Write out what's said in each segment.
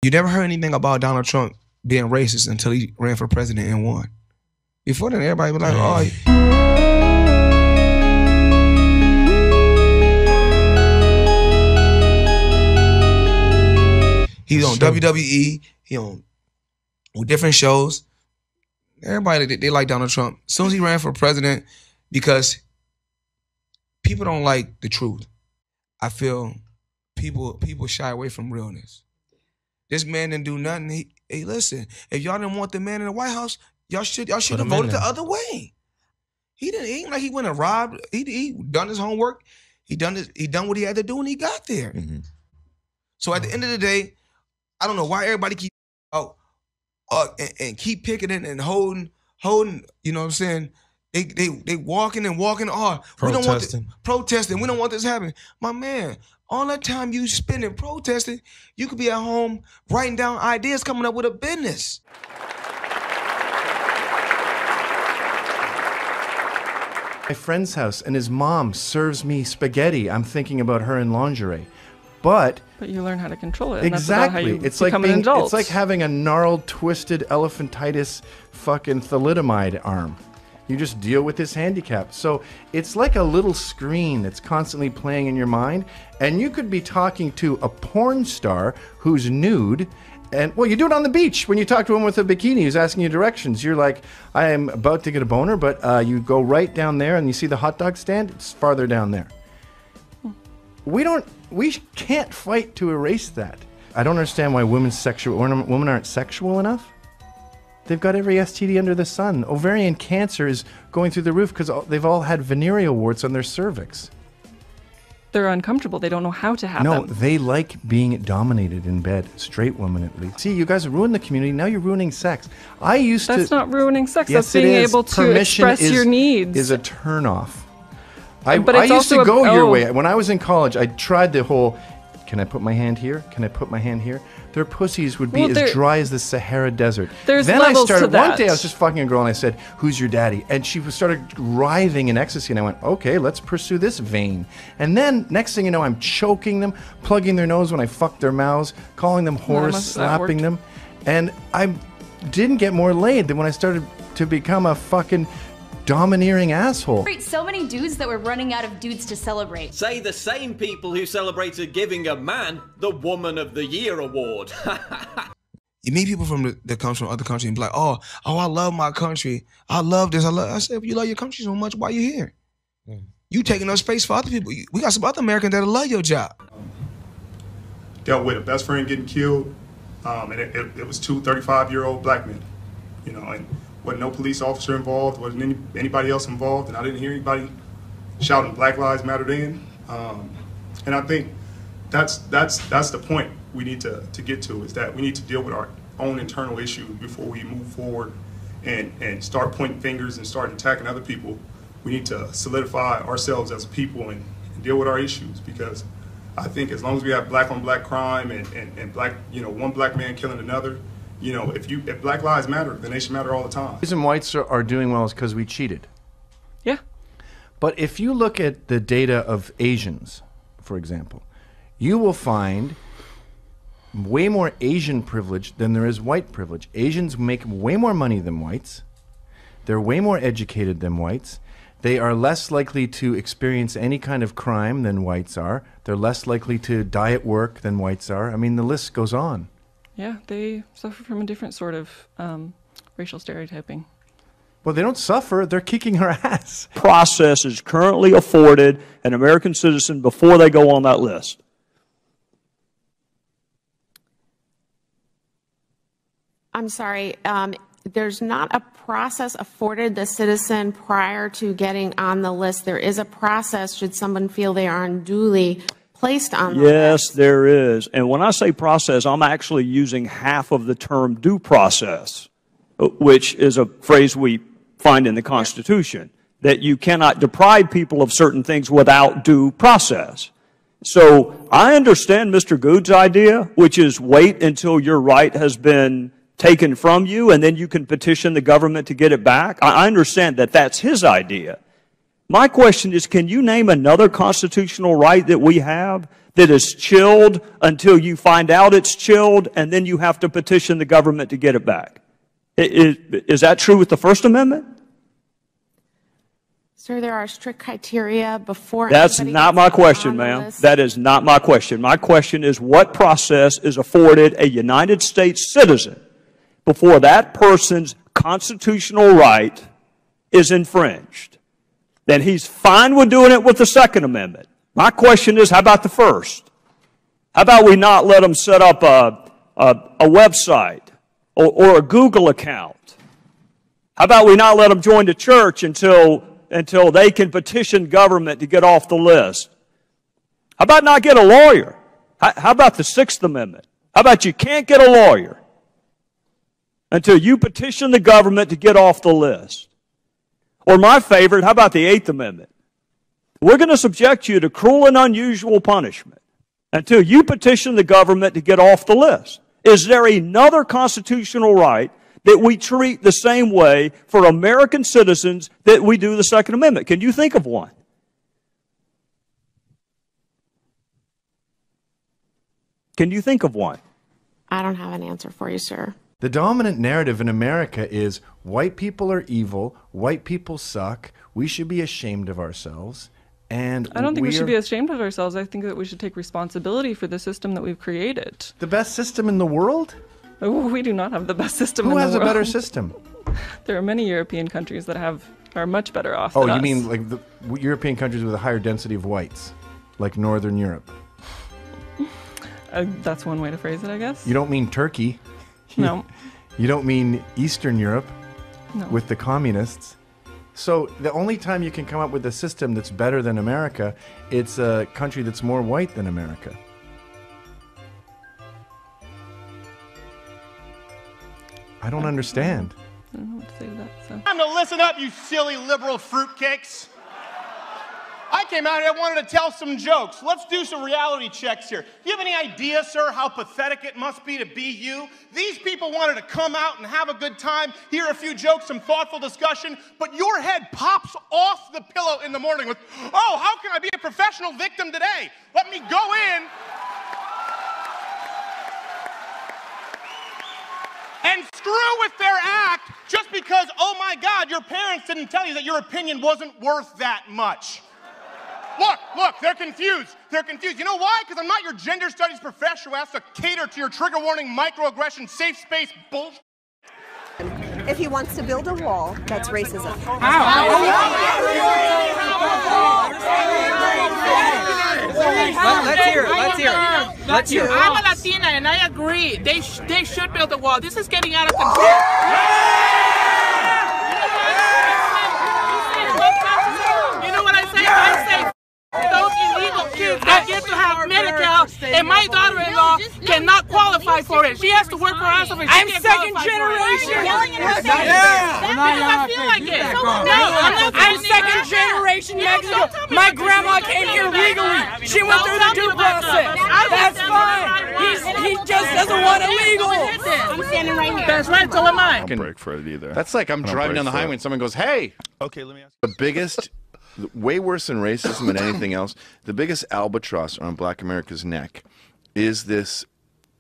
You never heard anything about Donald Trump being racist until he ran for president and won. Before then, everybody was like, oh. He's on WWE, he on different shows. Everybody, they like Donald Trump. As soon as he ran for president, because people don't like the truth. I feel people shy away from realness. This man didn't do nothing. Hey, listen, if y'all didn't want the man in the White House, y'all should have voted the other way. He ain't like he went and robbed. He done his homework. He done what he had to do, and he got there. Mm-hmm. So at the end of the day, I don't know why everybody keep and keep picking it and holding. You know what I'm saying? They walking and walking. Oh, we don't want this, protesting. We don't want this to happen. My man, all that time you spending protesting, you could be at home writing down ideas, coming up with a business. My friend's house, and his mom serves me spaghetti. I'm thinking about her in lingerie. But you learn how to control it. Exactly. And that's about how you become an adult. It's like having a gnarled, twisted elephantitis fucking thalidomide arm. You just deal with this handicap. So it's like a little screen that's constantly playing in your mind, and you could be talking to a porn star who's nude, and well, you do it on the beach when you talk to him with a bikini who's asking you directions. You're like, I am about to get a boner, but you go right down there and you see the hot dog stand, it's farther down there. We can't fight to erase that. I don't understand why women aren't sexual enough. They've got every STD under the sun. Ovarian cancer is going through the roof because they've all had venereal warts on their cervix. They're uncomfortable. They don't know how to have them. No, they like being dominated in bed. Straight women, at least. See, you guys ruined the community. Now you're ruining sex. That's not ruining sex. Yes, that's being able to express your needs. Is a turnoff. I used to go your way. When I was in college, I tried the whole, can I put my hand here? Can I put my hand here? Their pussies would be as dry as the Sahara Desert. Then levels to that. One day I was just fucking a girl and I said, who's your daddy? And she started writhing in ecstasy and I went, okay, let's pursue this vein. And then next thing you know, I'm choking them, plugging their nose when I fucked their mouths, calling them whores, slapping them. And I didn't get more laid than when I started to become a fucking domineering asshole. So many dudes that we're running out of dudes to celebrate. Say the same people who celebrated giving a man the Woman of the Year award. You meet people that comes from other countries and be like, oh, I love my country. I love this. I said, if you love your country so much, why you here? You taking up space for other people. We got some other Americans that love your job. Dealt with a best friend getting killed, and it was two 35-year-old black men, you know, and wasn't no police officer involved, wasn't anybody else involved, and I didn't hear anybody shouting Black Lives Matter then. And I think that's the point we need to get to, is that we need to deal with our own internal issues before we move forward and start pointing fingers and start attacking other people. We need to solidify ourselves as a people and deal with our issues, because I think as long as we have black on black crime and black, you know, one black man killing another, you know, if Black Lives Matter, then they should matter all the time. The reason whites are doing well is because we cheated. Yeah. But if you look at the data of Asians, for example, you will find way more Asian privilege than there is white privilege. Asians make way more money than whites. They're way more educated than whites. They are less likely to experience any kind of crime than whites are. They're less likely to die at work than whites are. I mean, the list goes on. Yeah, they suffer from a different sort of racial stereotyping. Well, they don't suffer. They're kicking our ass. Process is currently afforded an American citizen before they go on that list. I'm sorry. There's not a process afforded the citizen prior to getting on the list. There is a process should someone feel they are unduly placed on the list. Yes, there is. And when I say process, I'm actually using half of the term due process, which is a phrase we find in the Constitution, that you cannot deprive people of certain things without due process. So I understand Mr. Good's idea, which is wait until your right has been taken from you and then you can petition the government to get it back. I understand that that's his idea. My question is, can you name another constitutional right that we have that is chilled until you find out it's chilled and then you have to petition the government to get it back? Is that true with the First Amendment? Sir, there are strict criteria before. That's not my question, ma'am. That is not my question. My question is, what process is afforded a United States citizen before that person's constitutional right is infringed? Then he's fine with doing it with the Second Amendment. My question is, how about the First? How about we not let them set up a website or a Google account? How about we not let them join the church until they can petition government to get off the list? How about not get a lawyer? How about the Sixth Amendment? How about you can't get a lawyer until you petition the government to get off the list? Or my favorite, how about the Eighth Amendment? We're going to subject you to cruel and unusual punishment until you petition the government to get off the list. Is there another constitutional right that we treat the same way for American citizens that we do the Second Amendment? Can you think of one? Can you think of one? I don't have an answer for you, sir. The dominant narrative in America is white people are evil, white people suck, we should be ashamed of ourselves, and I don't think we should be ashamed of ourselves. I think that we should take responsibility for the system that we've created. The best system in the world? Oh, we do not have the best system in the world. Who has a better system? There are many European countries that are much better off than us. You mean like the European countries with a higher density of whites, like Northern Europe? That's one way to phrase it, I guess. You don't mean Turkey. No. You don't mean Eastern Europe no. with the communists. So the only time you can come up with a system that's better than America, it's a country that's more white than America. I don't understand. I don't know what to say to that. So. Time to listen up, you silly liberal fruitcakes. I came out here, I wanted to tell some jokes. Let's do some reality checks here. Do you have any idea, sir, how pathetic it must be to be you? These people wanted to come out and have a good time, hear a few jokes, some thoughtful discussion, but your head pops off the pillow in the morning with, oh, how can I be a professional victim today? Let me go in and screw with their act just because, oh my God, your parents didn't tell you that your opinion wasn't worth that much. Look, they're confused. They're confused. You know why? Because I'm not your gender studies professor who has to cater to your trigger warning, microaggression, safe space bullshit. If he wants to build a wall, that's racism. Let's hear it. I'm a Latina and I agree. They should build a wall. This is getting out of control. You know what I say? I say those illegal kids that get to have Medicaid, and my daughter-in-law cannot qualify for it. She has to work her ass off. I'm second generation. I feel like it. I'm second generation Mexican. My grandma came here legally. She went through the due process. That's fine. He just doesn't want it legal. I'm standing right here. That's right. So am I. I don't break for it either. That's like I'm driving down the highway and someone goes, "Hey." Okay, let me ask. The biggest. Way worse than racism and anything else, the biggest albatross on Black America's neck is this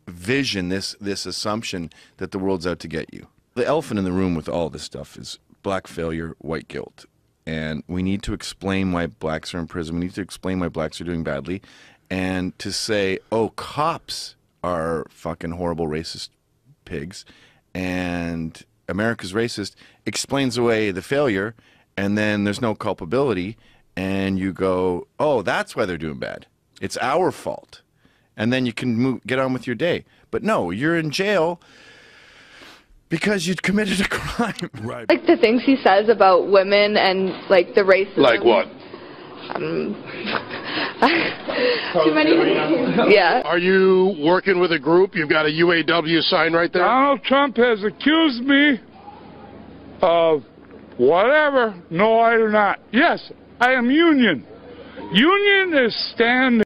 vision, this assumption that the world's out to get you. The elephant in the room with all this stuff is black failure, white guilt. And we need to explain why blacks are in prison. We need to explain why blacks are doing badly. And to say, oh, cops are fucking horrible racist pigs and America's racist explains away the failure. And then there's no culpability, and you go, oh, that's why they're doing bad. It's our fault. And then you can get on with your day. But no, you're in jail because you'd committed a crime. Right. Like the things he says about women and like the racism. Like what? Too many. Yeah. Are you working with a group? You've got a UAW sign right there. Donald Trump has accused me of whatever. No, I do not. Yes, I am union. Union is standing.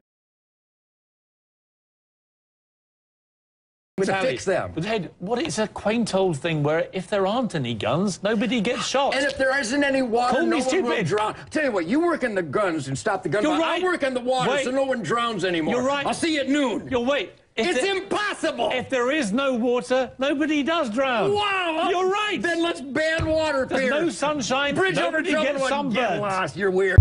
to fix them. But Ed, it's a quaint old thing where if there aren't any guns, nobody gets shot. And if there isn't any water, no one will drown. Tell you what, you work in the guns and stop the gun. You're right. I work in the water, so no one drowns anymore. You're right. I'll see you at noon. It's impossible. If there is no water, nobody does drown. Wow. You're right. Then let's ban water. There's no sunshine. Bridge over nobody trouble. Gets sunburned. Get lost. You're weird.